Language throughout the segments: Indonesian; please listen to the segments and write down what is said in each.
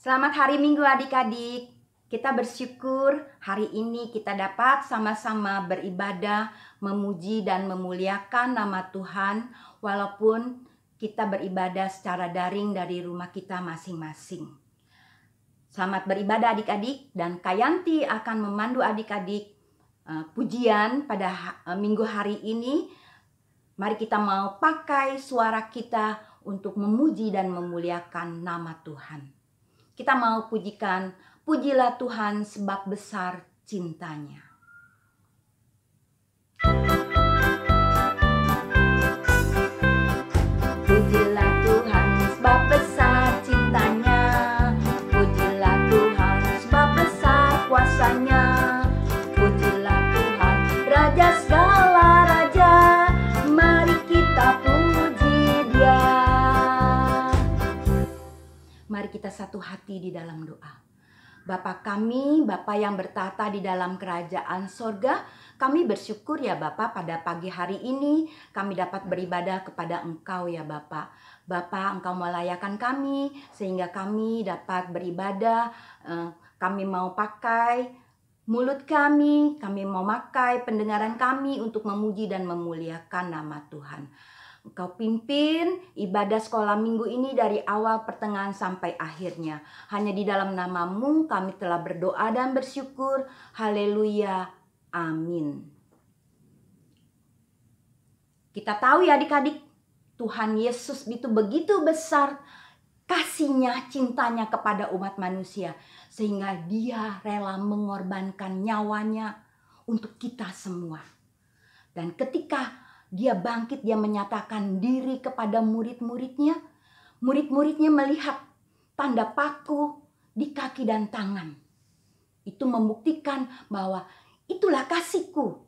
Selamat hari Minggu adik-adik. Kita bersyukur hari ini kita dapat sama-sama beribadah, memuji dan memuliakan nama Tuhan walaupun kita beribadah secara daring dari rumah kita masing-masing. Selamat beribadah adik-adik, dan Kayanti akan memandu adik-adik pujian pada minggu hari ini. Mari kita mau pakai suara kita untuk memuji dan memuliakan nama Tuhan. Kita mau pujikan, pujilah Tuhan sebab besar cintanya. Pujilah Tuhan sebab besar cintanya. Pujilah Tuhan sebab besar kuasanya. Pujilah Tuhan Raja segala raja. Mari kita puji Dia. Mari kita satu hati di dalam doa. Bapa kami, Bapa yang bertata di dalam kerajaan sorga, kami bersyukur ya Bapa pada pagi hari ini kami dapat beribadah kepada Engkau ya Bapa. Bapa, Engkau melayakan kami sehingga kami dapat beribadah. Kami mau pakai mulut kami mau pakai pendengaran kami untuk memuji dan memuliakan nama Tuhan. Engkau pimpin ibadah sekolah minggu ini dari awal, pertengahan, sampai akhirnya. Hanya di dalam nama-Mu kami telah berdoa dan bersyukur. Haleluya. Amin. Kita tahu ya adik-adik, Tuhan Yesus itu begitu besar kasihnya, cintanya kepada umat manusia. Sehingga Dia rela mengorbankan nyawanya untuk kita semua. Dan ketika Dia bangkit, Dia menyatakan diri kepada murid-muridnya. Murid-muridnya melihat tanda paku di kaki dan tangan. Itu membuktikan bahwa itulah kasihku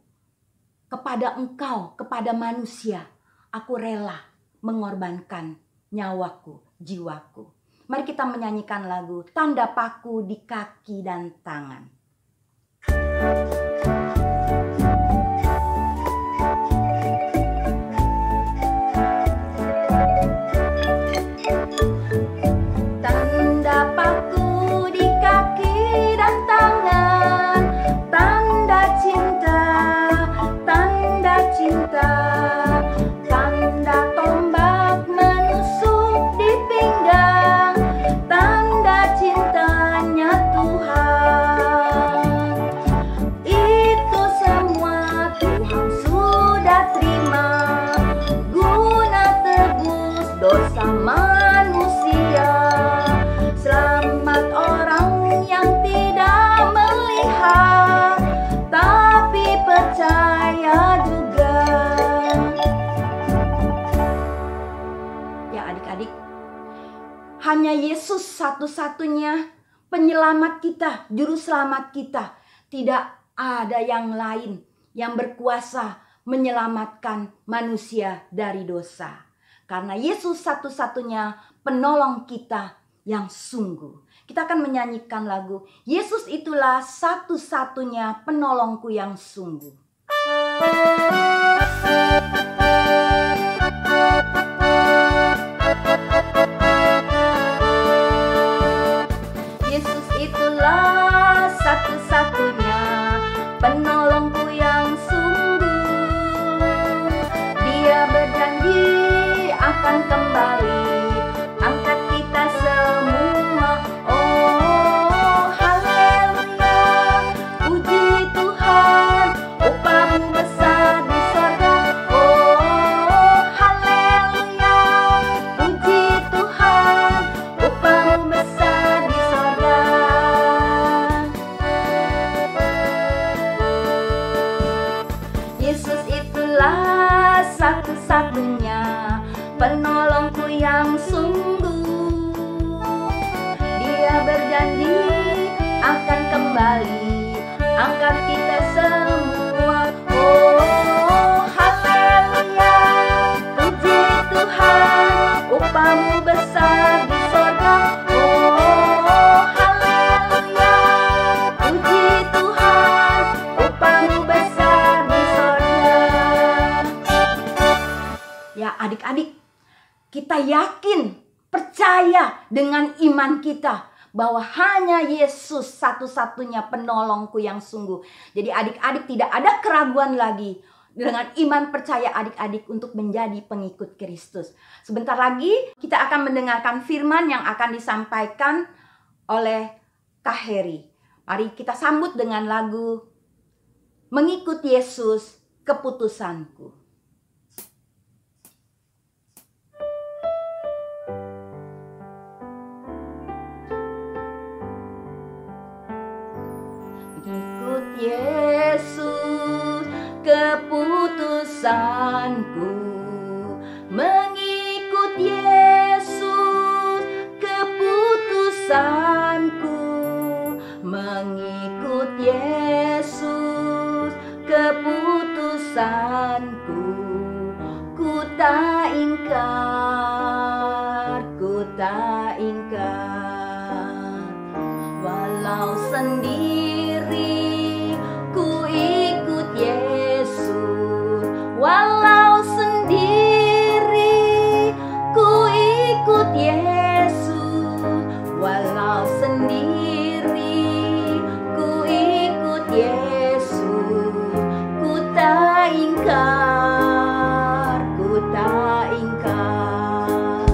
kepada engkau, kepada manusia. Aku rela mengorbankan nyawaku, jiwaku. Mari kita menyanyikan lagu Tanda Paku di Kaki dan Tangan. Hanya Yesus satu-satunya penyelamat kita, juru selamat kita. Tidak ada yang lain yang berkuasa menyelamatkan manusia dari dosa. Karena Yesus satu-satunya penolong kita yang sungguh. Kita akan menyanyikan lagu Yesus itulah satu-satunya penolongku yang sungguh. Satu-satunya penolongku yang sungguh. Dia berjanji akan kembali angkat kita semua. Oh haleluya, puji Tuhan, upah-Mu besar di sorga. Oh haleluya, puji Tuhan, upah-Mu besar di sorga. Yesus itulah satu-satunya penolongku yang sungguh. Dia berjanji akan kembali angkat kita semua. Oh haleluya, puji Tuhan, upah-Mu besar di sorga. Oh haleluya, puji Tuhan, upah-Mu besar di sorga. Ya adik-adik, kita yakin, percaya dengan iman kita bahwa hanya Yesus satu-satunya penolongku yang sungguh. Jadi adik-adik tidak ada keraguan lagi dengan iman percaya adik-adik untuk menjadi pengikut Kristus. Sebentar lagi kita akan mendengarkan firman yang akan disampaikan oleh Kak Heri. Mari kita sambut dengan lagu Mengikut Yesus, Keputusanku. Yesus, keputusanku. Mengikut Yesus, keputusanku. Mengikut Yesus, keputusanku. Ku tak ingkar, ku tak ingkar. Walau sendiri walau sendiri ku ikut Yesus, walau sendiri ku ikut Yesus, ku tak ingkar, ku tak ingkar.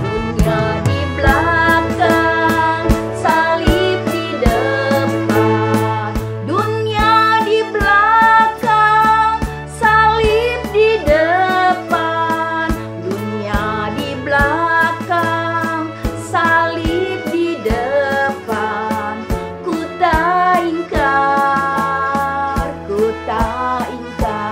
Dunia di belakang, salib di depan. Dunia di belakang, salib di depan. Dunia di belakang, salib di depan. Ku tak ingkar, ku tak ingkar.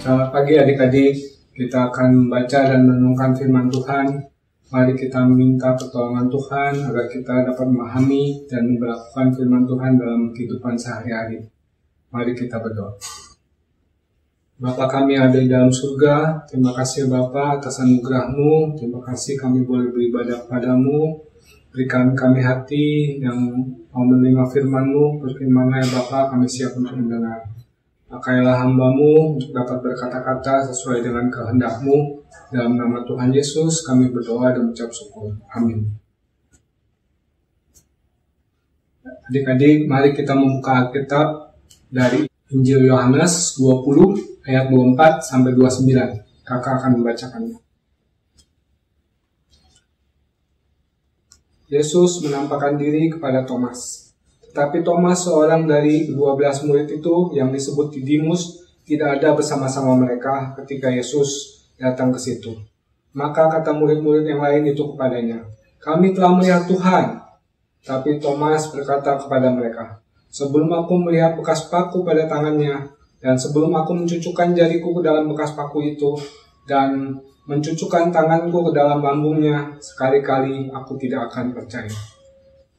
Selamat pagi adik-adik, kita akan membaca dan merenungkan firman Tuhan. Mari kita minta pertolongan Tuhan agar kita dapat memahami dan memperlakukan firman Tuhan dalam kehidupan sehari-hari. Mari kita berdoa. Bapa kami ada di dalam surga, terima kasih Bapa atas anugerah-Mu, terima kasih kami boleh beribadah padamu. Berikan kami hati yang mau menerima firman-Mu, berfirman-Nya Bapa, kami siap untuk mendengar. Pakailah hamba-Mu untuk dapat berkata-kata sesuai dengan kehendak-Mu. Dalam nama Tuhan Yesus kami berdoa dan mengucap syukur. Amin. Adik-adik, mari kita membuka Alkitab dari Injil Yohanes 20 ayat 24 sampai 29. Kakak akan membacakannya. Yesus menampakkan diri kepada Thomas. Tetapi Thomas, seorang dari 12 murid itu yang disebut Didimus, tidak ada bersama-sama mereka ketika Yesus datang ke situ. Maka kata murid-murid yang lain itu kepadanya, "Kami telah melihat Tuhan." Tapi Thomas berkata kepada mereka, "Sebelum aku melihat bekas paku pada tangannya, dan sebelum aku mencucukkan jariku ke dalam bekas paku itu, dan mencucukkan tanganku ke dalam lambungnya, sekali-kali aku tidak akan percaya."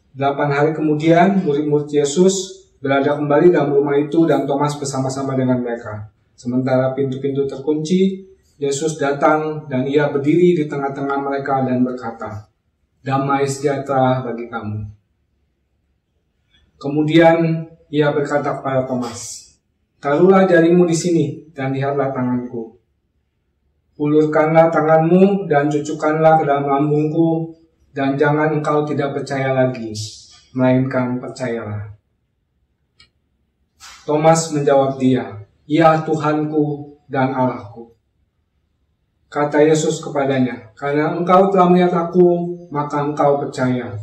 8 hari kemudian, murid-murid Yesus berada kembali dalam rumah itu dan Thomas bersama-sama dengan mereka. Sementara pintu-pintu terkunci, Yesus datang dan ia berdiri di tengah-tengah mereka dan berkata, "Damai sejahtera bagi kamu." Kemudian ia berkata kepada Thomas, "Taruhlah jarimu di sini dan lihatlah tanganku. Ulurkanlah tanganmu dan cucukkanlah ke dalam lambungku, dan jangan engkau tidak percaya lagi, melainkan percayalah." Thomas menjawab dia, "Ya Tuhanku dan Allahku." Kata Yesus kepadanya, "Karena engkau telah melihat aku, maka engkau percaya.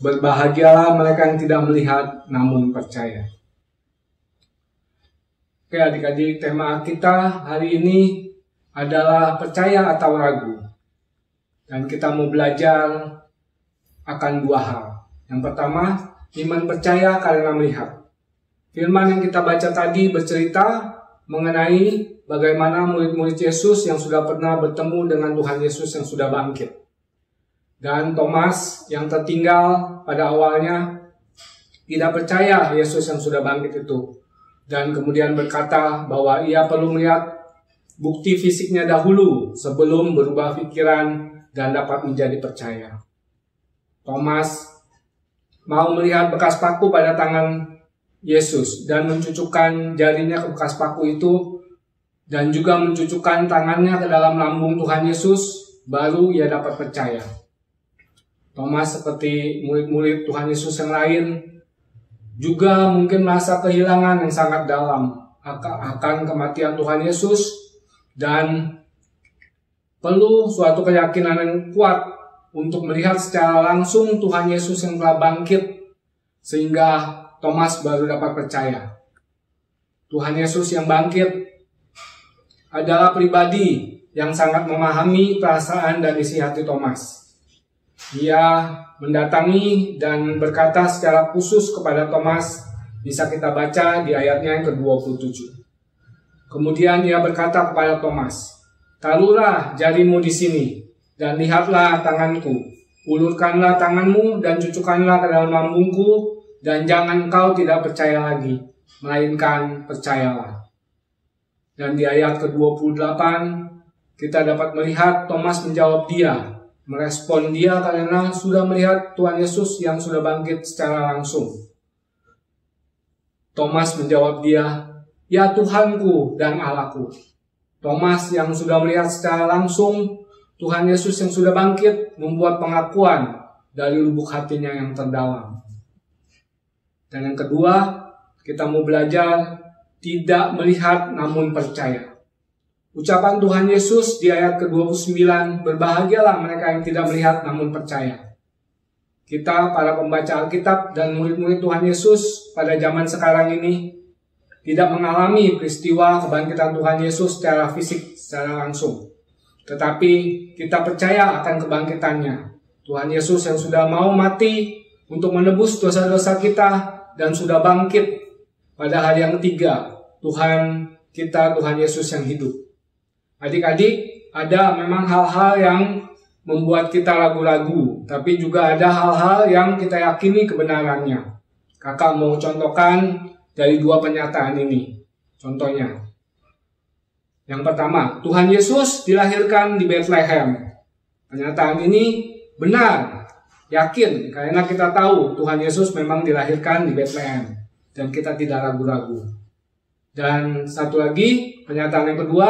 Berbahagialah mereka yang tidak melihat namun percaya." Oke adik-adik, tema kita hari ini adalah percaya atau ragu. Dan kita mau belajar akan 2 hal. Yang pertama, iman percaya karena melihat. Firman yang kita baca tadi bercerita mengenai bagaimana murid-murid Yesus yang sudah pernah bertemu dengan Tuhan Yesus yang sudah bangkit. Dan Thomas yang tertinggal pada awalnya tidak percaya Yesus yang sudah bangkit itu. Dan kemudian berkata bahwa ia perlu melihat bukti fisiknya dahulu sebelum berubah pikiran dan dapat menjadi percaya. Thomas mau melihat bekas paku pada tangan Yesus dan mencucukkan jarinya ke bekas paku itu dan juga mencucukkan tangannya ke dalam lambung Tuhan Yesus, baru ia dapat percaya. Thomas seperti murid-murid Tuhan Yesus yang lain juga mungkin merasa kehilangan yang sangat dalam akan kematian Tuhan Yesus dan perlu suatu keyakinan yang kuat untuk melihat secara langsung Tuhan Yesus yang telah bangkit sehingga Thomas baru dapat percaya. Tuhan Yesus yang bangkit adalah pribadi yang sangat memahami perasaan dan isi hati Thomas. Ia mendatangi dan berkata secara khusus kepada Thomas, bisa kita baca di ayatnya yang ke-27. Kemudian ia berkata kepada Thomas, "Taruhlah jarimu di sini, dan lihatlah tanganku. Ulurkanlah tanganmu dan cucukkanlah ke dalam lambungku, dan jangan engkau tidak percaya lagi, melainkan percayalah." Dan di ayat ke-28, kita dapat melihat Thomas menjawab dia, merespon dia karena sudah melihat Tuhan Yesus yang sudah bangkit secara langsung. Thomas menjawab dia, "Ya Tuhanku dan Allahku." Thomas yang sudah melihat secara langsung Tuhan Yesus yang sudah bangkit membuat pengakuan dari lubuk hatinya yang terdalam. Dan yang kedua, kita mau belajar tidak melihat namun percaya. Ucapan Tuhan Yesus di ayat ke-29, "Berbahagialah mereka yang tidak melihat namun percaya." Kita, para pembaca Alkitab dan murid-murid Tuhan Yesus pada zaman sekarang ini tidak mengalami peristiwa kebangkitan Tuhan Yesus secara fisik, secara langsung. Tetapi kita percaya akan kebangkitannya. Tuhan Yesus yang sudah mau mati untuk menebus dosa-dosa kita dan sudah bangkit pada hari yang ketiga. Tuhan kita, Tuhan Yesus yang hidup. Adik-adik, ada memang hal-hal yang membuat kita ragu-ragu, tapi juga ada hal-hal yang kita yakini kebenarannya. Kakak mau contohkan dari dua pernyataan ini. Contohnya, yang pertama, Tuhan Yesus dilahirkan di Bethlehem. Pernyataan ini benar, yakin, karena kita tahu Tuhan Yesus memang dilahirkan di Bethlehem, dan kita tidak ragu-ragu. Dan satu lagi, pernyataan yang kedua,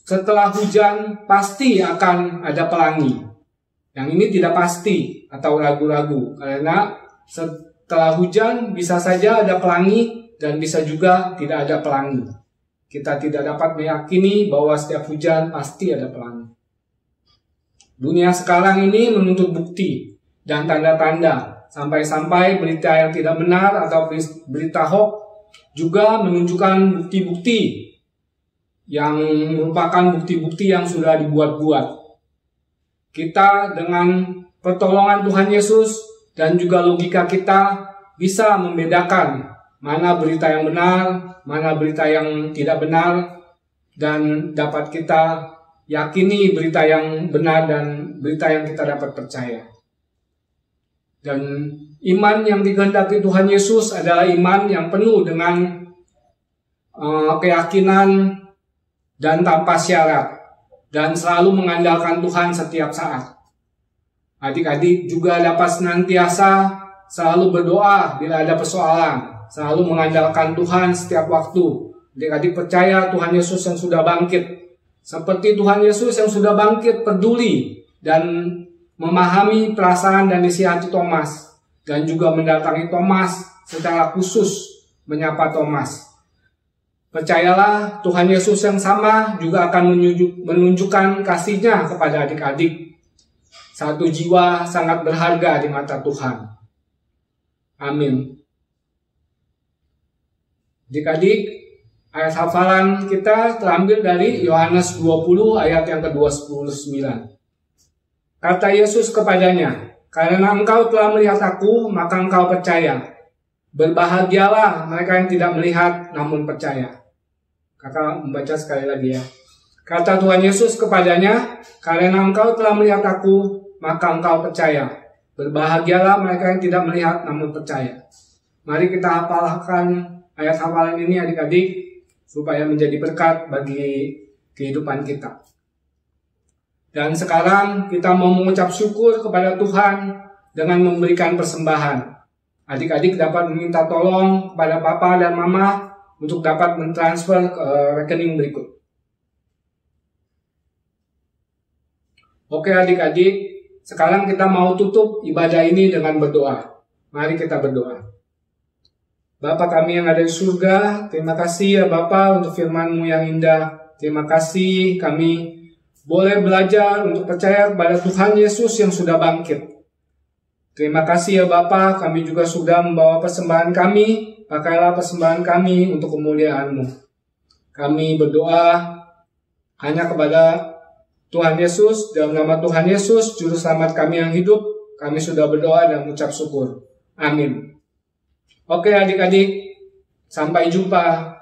setelah hujan pasti akan ada pelangi. Yang ini tidak pasti atau ragu-ragu, karena setelah hujan bisa saja ada pelangi dan bisa juga tidak ada pelangi. Kita tidak dapat meyakini bahwa setiap hujan pasti ada pelangi. Dunia sekarang ini menuntut bukti dan tanda-tanda, sampai-sampai berita yang tidak benar atau berita hoax juga menunjukkan bukti-bukti yang merupakan bukti-bukti yang sudah dibuat-buat. Kita dengan pertolongan Tuhan Yesus dan juga logika kita bisa membedakan mana berita yang benar, mana berita yang tidak benar, dan dapat kita yakini berita yang benar dan berita yang kita dapat percaya. Dan iman yang dikehendaki Tuhan Yesus adalah iman yang penuh dengan keyakinan dan tanpa syarat, dan selalu mengandalkan Tuhan setiap saat. Adik-adik juga dapat senantiasa selalu berdoa bila ada persoalan, selalu mengandalkan Tuhan setiap waktu. Adik-adik percaya Tuhan Yesus yang sudah bangkit, seperti Tuhan Yesus yang sudah bangkit peduli dan memahami perasaan dan isi hati Thomas, dan juga mendatangi Thomas secara khusus, menyapa Thomas. Percayalah, Tuhan Yesus yang sama juga akan menunjukkan kasih-Nya kepada adik-adik. Satu jiwa sangat berharga di mata Tuhan. Amin. Adik-adik, ayat hafalan kita terambil dari Yohanes 20 ayat yang ke-29. Kata Yesus kepadanya, "Karena engkau telah melihat aku, maka engkau percaya. Berbahagialah mereka yang tidak melihat namun percaya." Kakak membaca sekali lagi ya. Kata Tuhan Yesus kepadanya, "Karena engkau telah melihat aku, maka engkau percaya. Berbahagialah mereka yang tidak melihat namun percaya." Mari kita hafalkan ayat hafalan ini adik-adik, supaya menjadi berkat bagi kehidupan kita. Dan sekarang kita mau mengucap syukur kepada Tuhan dengan memberikan persembahan. Adik-adik dapat meminta tolong kepada Papa dan Mama untuk dapat mentransfer ke rekening berikut. Oke adik-adik, sekarang kita mau tutup ibadah ini dengan berdoa. Mari kita berdoa. Bapa kami yang ada di surga, terima kasih ya Bapa untuk firman-Mu yang indah. Terima kasih kami boleh belajar untuk percaya kepada Tuhan Yesus yang sudah bangkit. Terima kasih ya Bapa, kami juga sudah membawa persembahan kami. Pakailah persembahan kami untuk kemuliaan-Mu. Kami berdoa hanya kepada Tuhan Yesus, dalam nama Tuhan Yesus, Juru Selamat kami yang hidup, kami sudah berdoa dan mengucap syukur. Amin. Oke adik-adik, sampai jumpa.